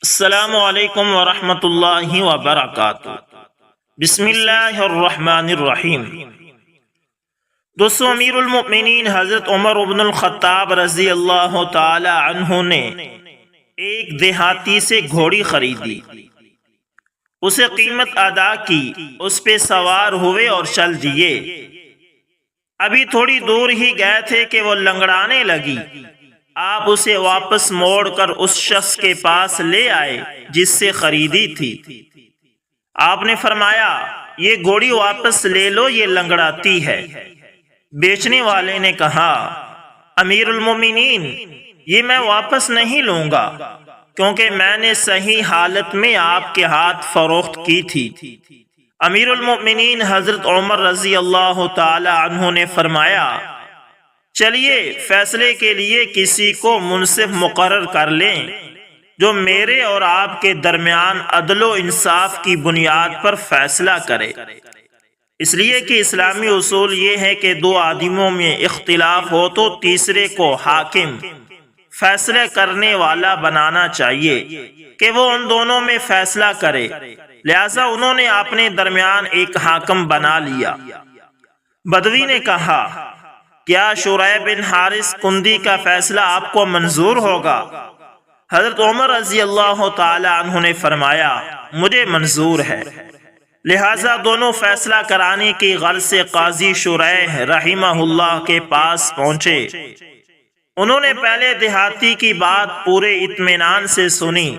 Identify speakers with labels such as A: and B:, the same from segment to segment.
A: السلام علیکم ورحمۃ اللہ وبرکاتہ۔ بسم اللہ الرحمن الرحیم۔ دوستو، امیر المؤمنین حضرت عمر بن الخطاب رضی اللہ تعالی عنہ نے ایک دیہاتی سے گھوڑی خریدی، اسے قیمت ادا کی، اس پہ سوار ہوئے اور چل دیے۔ ابھی تھوڑی دور ہی گئے تھے کہ وہ لنگڑانے لگی۔ آپ اسے واپس موڑ کر اس شخص کے پاس لے آئے جس سے خریدی تھی۔ آپ نے فرمایا، یہ گھوڑی واپس لے لو، یہ لنگڑاتی ہے۔ بیچنے والے نے کہا، امیر المومنین، یہ میں واپس نہیں لوں گا، کیونکہ میں نے صحیح حالت میں آپ کے ہاتھ فروخت کی تھی۔ امیر المؤمنین حضرت عمر رضی اللہ تعالی عنہ نے فرمایا، چلیے فیصلے کے لیے کسی کو منصف مقرر کر لیں جو میرے اور آپ کے درمیان عدل و انصاف کی بنیاد پر فیصلہ کرے۔ اس لیے کہ اسلامی اصول یہ ہے کہ دو آدمیوں میں اختلاف ہو تو تیسرے کو حاکم، فیصلے کرنے والا بنانا چاہیے کہ وہ ان دونوں میں فیصلہ کرے۔ لہذا انہوں نے اپنے درمیان ایک حاکم بنا لیا۔ بدوی نے کہا، کیا شریح بن حارث کندی کا فیصلہ آپ کو منظور ہوگا؟ حضرت عمر رضی اللہ تعالی عنہ نے فرمایا، مجھے منظور ہے۔ لہذا دونوں فیصلہ کرانے کی غرض سے قاضی شریح رحمہ اللہ کے پاس پہنچے۔ انہوں نے پہلے دیہاتی کی بات پورے اطمینان سے سنی،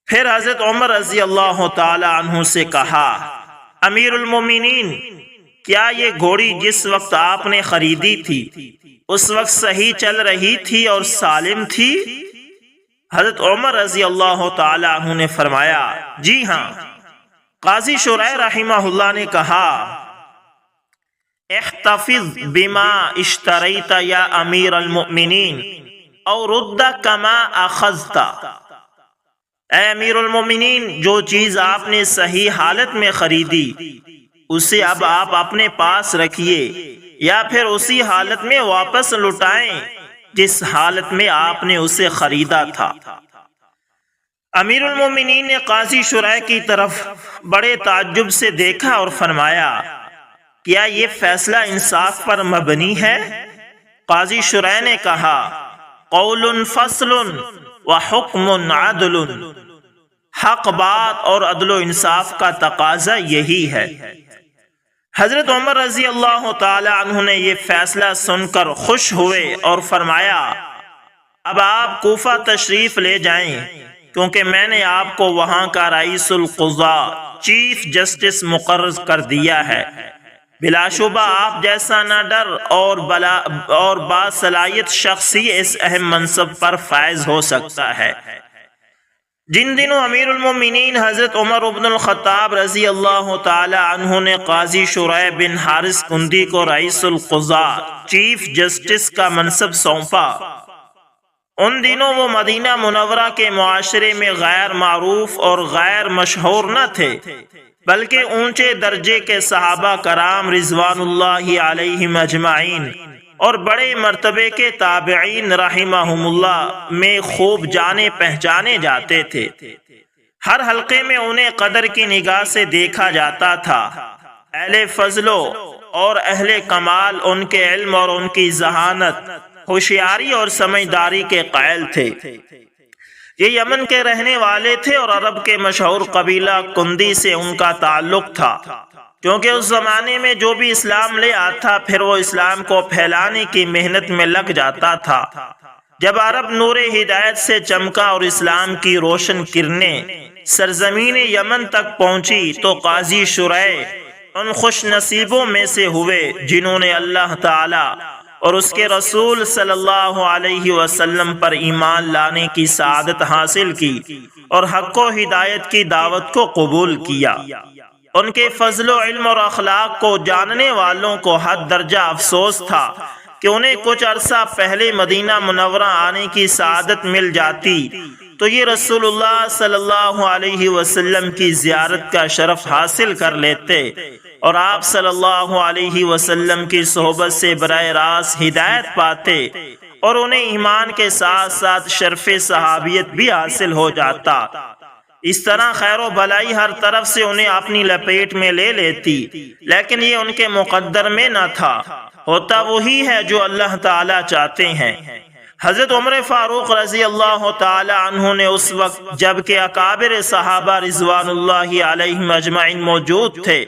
A: پھر حضرت عمر رضی اللہ تعالی عنہ سے کہا، امیر المومنین، کیا یہ گھوڑی جس وقت آپ نے خریدی تھی اس وقت صحیح چل رہی تھی اور سالم تھی؟ حضرت عمر رضی اللہ تعالی عنہ نے فرمایا، جی ہاں۔ قاضی شریح رحمہ اللہ نے کہا، احتفظ بما اشتریت یا امیر المؤمنین او رد کما اخذت۔ اے امیر المؤمنین، جو چیز آپ نے صحیح حالت میں خریدی اسے اب آپ اپنے پاس رکھیے، یا پھر اسی حالت میں واپس لوٹائیں جس حالت میں آپ نے اسے خریدا تھا۔ امیر المومنین نے قاضی شریح کی طرف بڑے تعجب سے دیکھا اور فرمایا، کیا یہ فیصلہ انصاف پر مبنی ہے؟ قاضی شریح نے کہا، قول فصل وحکم عدل۔ حق بات اور عدل و انصاف کا تقاضا یہی ہے۔ حضرت عمر رضی اللہ تعالی عنہ نے یہ فیصلہ سن کر خوش ہوئے اور فرمایا، اب آپ کوفہ تشریف لے جائیں، کیونکہ میں نے آپ کو وہاں کا رئیس القضاء، چیف جسٹس مقرر کر دیا ہے۔ بلا شبہ آپ جیسا نہ ڈر اور باصلاحیت شخص ہی اس اہم منصب پر فائز ہو سکتا ہے۔ جن دنوں امیر المومنین حضرت عمر بن الخطاب رضی اللہ تعالی عنہ نے قاضی شریح بن حارث کندی کو رئیس القضاء، چیف جسٹس کا منصب سونپا، ان دنوں وہ مدینہ منورہ کے معاشرے میں غیر معروف اور غیر مشہور نہ تھے، بلکہ اونچے درجے کے صحابہ کرام رضوان اللہ علیہم اجمعین اور بڑے مرتبے کے تابعین رحمہم اللہ میں خوب جانے پہچانے جاتے تھے۔ ہر حلقے میں انہیں قدر کی نگاہ سے دیکھا جاتا تھا۔ اہل فضل اور اہل کمال ان کے علم اور ان کی ذہانت، ہوشیاری اور سمجھداری کے قائل تھے۔ یہ یمن کے رہنے والے تھے اور عرب کے مشہور قبیلہ کندی سے ان کا تعلق تھا، کیونکہ اس زمانے میں جو بھی اسلام لے آتا پھر وہ اسلام کو پھیلانے کی محنت میں لگ جاتا تھا۔ جب عرب نور ہدایت سے چمکا اور اسلام کی روشن کرنیں سرزمین یمن تک پہنچی تو قاضی شریح ان خوش نصیبوں میں سے ہوئے جنہوں نے اللہ تعالی اور اس کے رسول صلی اللہ علیہ وسلم پر ایمان لانے کی سعادت حاصل کی اور حق و ہدایت کی دعوت کو قبول کیا۔ ان کے فضل و علم اور اخلاق کو جاننے والوں کو حد درجہ افسوس تھا کہ انہیں کچھ عرصہ پہلے مدینہ منورہ آنے کی سعادت مل جاتی تو یہ رسول اللہ صلی اللہ علیہ وسلم کی زیارت کا شرف حاصل کر لیتے اور آپ صلی اللہ علیہ وسلم کی صحبت سے براہ راست ہدایت پاتے اور انہیں ایمان کے ساتھ ساتھ شرف صحابیت بھی حاصل ہو جاتا۔ اس طرح خیر و بلائی ہر طرف سے انہیں اپنی لپیٹ میں لے لیتی، لیکن یہ ان کے مقدر میں نہ تھا، ہوتا وہی ہے جو اللہ تعالی چاہتے ہیں۔ حضرت عمر فاروق رضی اللہ تعالی عنہ نے اس وقت جبکہ اکابر صحابہ رضوان اللہ علیہم اجمعین موجود تھے،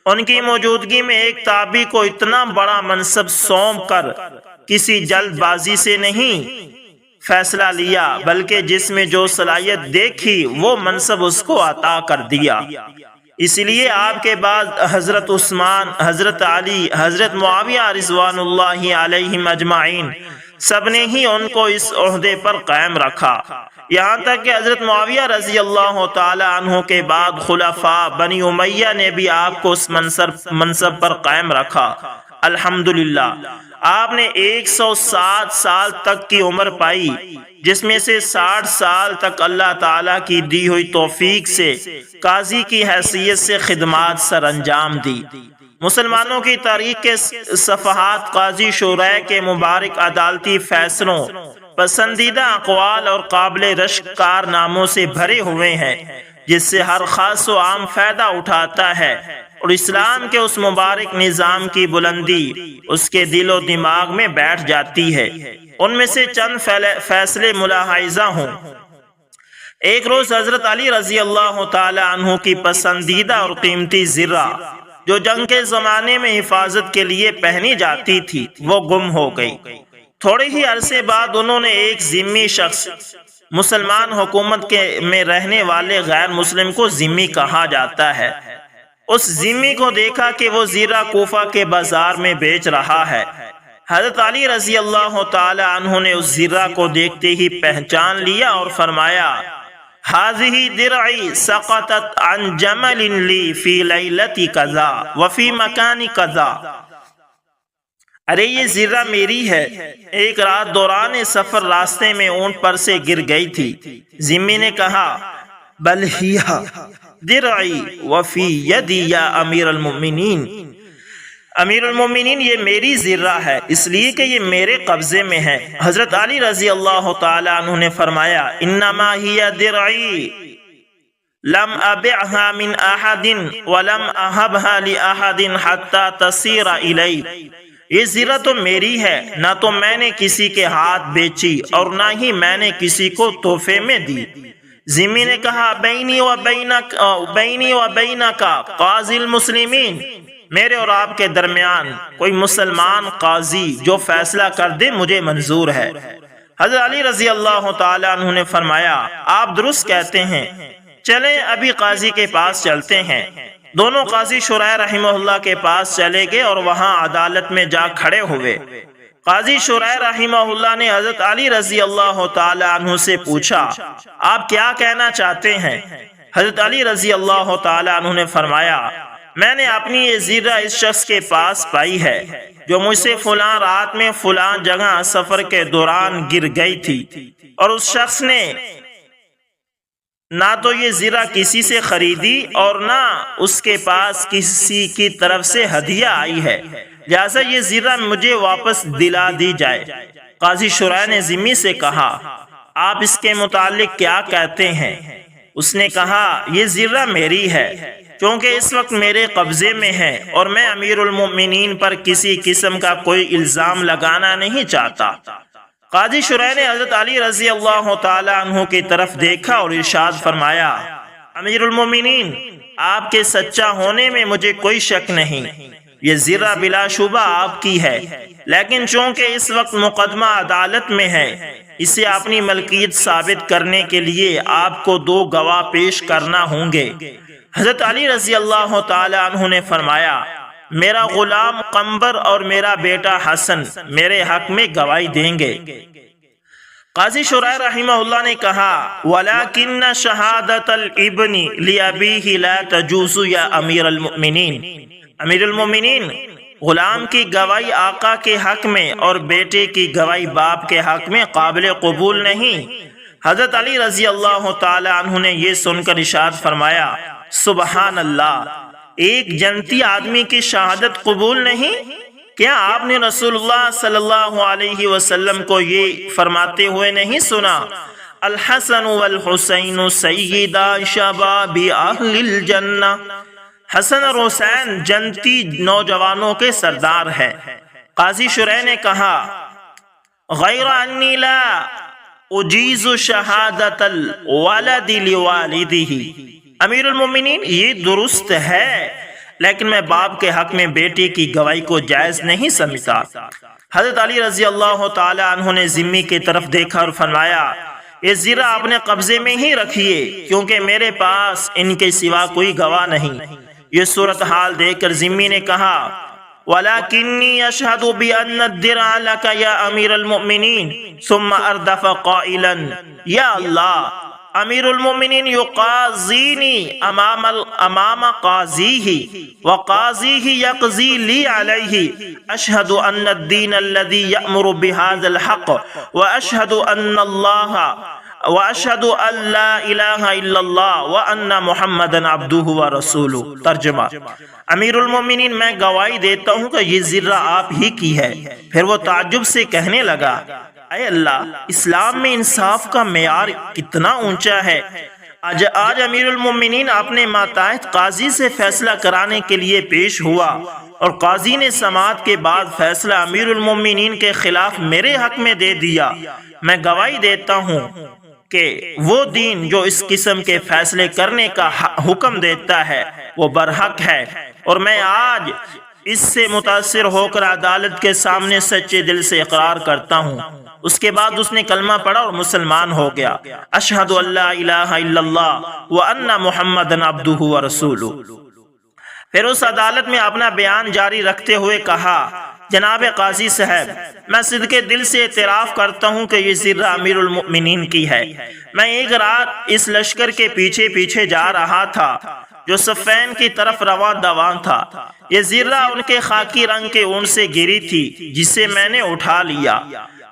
A: ان کی موجودگی میں ایک تابعی کو اتنا بڑا منصب سونپ کر کسی جلد بازی سے نہیں فیصلہ لیا، بلکہ جس میں جو صلاحیت دیکھی وہ منصب اس کو عطا کر دیا۔ اس لیے آپ کے بعد حضرت عثمان، حضرت علی، حضرت معاویہ رضوان اللہ علیہم اجمعین سب نے ہی ان کو اس عہدے پر قائم رکھا، یہاں تک کہ حضرت معاویہ رضی اللہ تعالی عنہ کے بعد خلفاء بنی امیہ نے بھی آپ کو اس منصب پر قائم رکھا۔ الحمدللہ آپ نے 107 سال تک کی عمر پائی، جس میں سے 60 سال تک اللہ تعالیٰ کی دی ہوئی توفیق سے قاضی کی حیثیت سے خدمات سر انجام دی۔ مسلمانوں کی تاریخ کے صفحات قاضی شورائے کے مبارک عدالتی فیصلوں، پسندیدہ اقوال اور قابل رشک کارناموں سے بھرے ہوئے ہیں، جس سے ہر خاص و عام فائدہ اٹھاتا ہے، اور اسلام کے اس مبارک نظام کی بلندی اس کے دل و دماغ میں بیٹھ جاتی ہے۔ ان میں سے چند فیصلے ملاحظہ ہوں۔ ایک روز حضرت علی رضی اللہ تعالی عنہ کی پسندیدہ اور قیمتی زرہ، جو جنگ کے زمانے میں حفاظت کے لیے پہنی جاتی تھی، وہ گم ہو گئی۔ تھوڑے ہی عرصے بعد انہوں نے ایک ذمہ شخص، مسلمان حکومت میں رہنے والے غیر مسلم کو ذمہ کہا جاتا ہے، اس ذمہ کو دیکھا کہ وہ زیرہ کوفہ کے بازار میں بیچ رہا ہے۔ حضرت علی رضی اللہ تعالی عنہ نے اس زیرہ کو دیکھتے ہی پہچان لیا اور فرمایا، هذه درعی سقطت عن جمل لی فی لیلت کذا وفی مکان کذا۔ ارے یہ زیرہ میری ہے، ایک رات دوران سفر راستے میں اونٹ پر سے گر گئی تھی۔ ذمہ نے کہا، بل ہی درعی وفی یدی یا امیر المؤمنین، امیر المؤمنین یہ میری زرہ ہے، اس لیے کہ یہ میرے قبضے میں ہے۔ حضرت علی رضی اللہ تعالی عنہ نے فرمایا، انما ہی درعی لم ابعها من احد ولم اہبها لاحد حتی تصیر الی۔ یہ زرہ تو میری ہے، نہ تو میں نے کسی کے ہاتھ بیچی اور نہ ہی میں نے کسی کو تحفے میں دی۔ ذمہ نے کہا، بینی و بینک قاضی المسلمین، میرے اور آپ کے درمیان کوئی مسلمان قاضی جو فیصلہ کر دے مجھے منظور ہے۔ حضرت علی رضی اللہ تعالی عنہ نے فرمایا، آپ درست کہتے ہیں، چلیں ابھی قاضی کے پاس چلتے ہیں۔ دونوں قاضی شورائے رحمہ اللہ کے پاس چلے گئے اور وہاں عدالت میں جا کھڑے ہوئے۔ قاضی شورائے رحمہ اللہ نے حضرت علی رضی اللہ تعالی عنہ سے پوچھا، آپ کیا کہنا چاہتے ہیں؟ حضرت علی رضی اللہ تعالی عنہ نے فرمایا، میں نے اپنی یہ زرہ اس شخص کے پاس پائی ہے جو مجھ سے فلاں رات میں فلاں جگہ سفر کے دوران گر گئی تھی، اور اس شخص نے نہ تو یہ زرہ کسی سے خریدی اور نہ اس کے پاس کسی کی طرف سے ہدیہ آئی ہے، لہذا یہ زرہ مجھے واپس دلا دی جائے۔ قاضی شورائے نے ذمہ سے کہا، آپ اس کے متعلق کیا کہتے ہیں؟ اس نے کہا، یہ زرہ میری ہے، چونکہ اس وقت میرے قبضے میں ہے اور میں امیر المؤمنین پر کسی قسم کا کوئی الزام لگانا نہیں چاہتا۔ قاضی شورائے نے حضرت علی رضی اللہ تعالی عنہ کی طرف دیکھا اور ارشاد فرمایا، امیر المؤمنین، آپ کے سچا ہونے میں مجھے کوئی شک نہیں، یہ زرہ بلا شبہ آپ کی ہے، لیکن چونکہ اس وقت مقدمہ عدالت میں ہے، اسے اپنی ملکیت ثابت کرنے کے لیے آپ کو 2 گواہ پیش کرنا ہوں گے۔ حضرت علی رضی اللہ تعالی عنہ نے فرمایا، میرا غلام قنبر اور میرا بیٹا حسن میرے حق میں گواہی دیں گے۔ قاضی شورائے رحمہ اللہ نے کہا، وَلَكِنَّ شَهَادَةَ الْإِبْنِ لِأَبِيهِ لَا تَجُوزُ يَا أَمِيرَ الْمُؤْمِنِينَ۔ امیر المؤمنین، غلام کی گواہی آقا کے حق میں اور بیٹے کی گواہی باپ کے حق میں قابل قبول نہیں۔ حضرت علی رضی اللہ تعالی عنہ نے یہ سن کر ارشاد فرمایا، سبحان اللہ، ایک جنتی آدمی کی شہادت قبول نہیں؟ کیا آپ نے رسول اللہ صلی اللہ علیہ وسلم کو یہ فرماتے ہوئے نہیں سنا؟ الحسن والحسین سیدا شباب اہل الجنہ، حسن اور حسین جنتی نوجوانوں کے سردار ہیں۔ قاضی شرح نے کہا غیر انی لا اجیز شہادت الولد لوالدہ، امیر المومنین یہ درست ہے لیکن میں باپ کے حق میں بیٹے کی گواہی کو جائز نہیں سمجھتا۔ حضرت علی رضی اللہ تعالی عنہ نے ذمی کی طرف دیکھا اور فرمایا یہ زرہ اپنے قبضے میں ہی رکھیے کیونکہ میرے پاس ان کے سوا کوئی گواہ نہیں۔ یہ صورتحال دیکھ کر ذمی نے کہا وَلَكِنِّي أَشْهَدُ بِأَنَّ الدِّرْعَ لَكَ يَا أَمِيرَ الْمُؤْمِنِينَ ثُمَّ أَرْدَفَ قَائِلًا یا اللہ امیر المؤمنین یقاضینی امام قاضیہ وقاضیہ یقضی لی علیہ اشہد ان الدین الذی یأمر بہذا الحق واشہد ان لا الہ الا اللہ وان محمدا عبدہ ورسولہ۔ ترجمہ، امیر المومنین میں گواہی دیتا ہوں کہ یہ ذرہ آپ ہی کی ہے۔ پھر وہ تعجب سے کہنے لگا اے اللہ، اسلام میں انصاف کا معیار کتنا اونچا ہے۔ آج امیر المومنین اپنے ماتحت قاضی سے فیصلہ کرانے کے لیے پیش ہوا اور قاضی نے سماعت کے بعد فیصلہ امیر المومنین کے خلاف میرے حق میں دے دیا۔ میں گواہی دیتا ہوں کہ وہ دین جو اس قسم کے فیصلے کرنے کا حکم دیتا ہے وہ برحق ہے، اور میں آج اس سے متاثر ہو کر عدالت کے سامنے سچے دل سے اقرار کرتا ہوں۔ اس کے بعد اس نے کلمہ پڑھا اور مسلمان ہو گیا۔ اشہد ان لا الہ الا اللہ وان محمدا عبدہ ورسولہ۔ پھر اس عدالت میں اپنا بیان جاری رکھتے ہوئے کہا جناب قاضی صاحب، میں صدقے دل سے اعتراف کرتا ہوں کہ یہ ذرہ امیر المؤمنین کی ہے۔ میں ایک رات اس لشکر کے پیچھے پیچھے جا رہا تھا جو صفین کی طرف رواں دواں تھا۔ یہ ذرہ ان کے خاکی رنگ کے اونٹ سے گری تھی جسے میں نے اٹھا لیا۔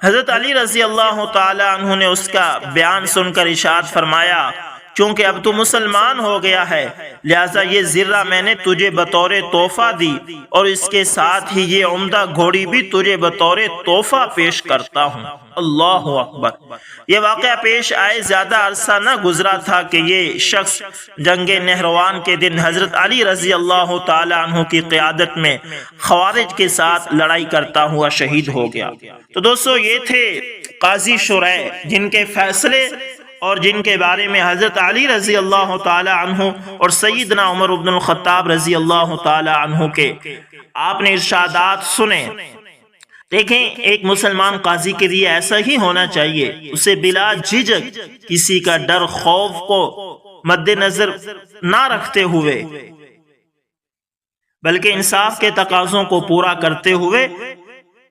A: حضرت علی رضی اللہ تعالی عنہ نے اس کا بیان سن کر ارشاد فرمایا چونکہ اب تو مسلمان ہو گیا ہے لہذا یہ ذرہ میں نے تجھے بطور تحفہ دی اور اس کے ساتھ ہی یہ عمدہ گھوڑی بھی تجھے بطور تحفہ پیش کرتا ہوں۔ اللہ اکبر۔ یہ واقعہ پیش آئے زیادہ عرصہ نہ گزرا تھا کہ یہ شخص جنگ نہروان کے دن حضرت علی رضی اللہ تعالی عنہ کی قیادت میں خوارج کے ساتھ لڑائی کرتا ہوا شہید ہو گیا۔ تو دوستو یہ تھے قاضی شرح جن کے فیصلے اور جن کے بارے میں حضرت علی رضی اللہ تعالی عنہ اور سیدنا عمر بن الخطاب رضی اللہ تعالی عنہ کے آپ نے ارشادات سنے۔ دیکھیں ایک مسلمان قاضی کے لیے ایسا ہی ہونا چاہیے، اسے بلا جھجک کسی کا ڈر خوف کو مد نظر نہ رکھتے ہوئے بلکہ انصاف کے تقاضوں کو پورا کرتے ہوئے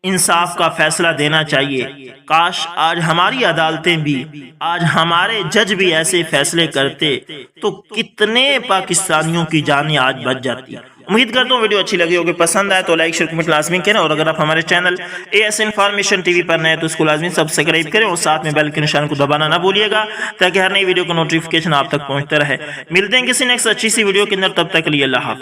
A: انصاف کا فیصلہ دینا چاہیے۔ کاش آج ہماری عدالتیں بھی، آج ہمارے جج بھی ایسے فیصلے کرتے تو کتنے پاکستانیوں کی جانیں آج بچ جاتی۔ امید کرتا ہوں ویڈیو اچھی لگی ہوگی، پسند آئے تو لائک شیئر کمنٹ لازمی کریں، اور اگر آپ ہمارے چینل AS انفارمیشن TV پر نئے تو اس کو لازمی سبسکرائب کریں اور ساتھ میں بیل کے نشان کو دبانا نہ بھولیے گا تاکہ ہر نئی ویڈیو کا نوٹیفیکیشن آپ تک پہنچتا رہے۔ ملتے ہیں کسی نیکسٹ اچھی سی ویڈیو کے اندر، تب تک کے لیے اللہ حافظ۔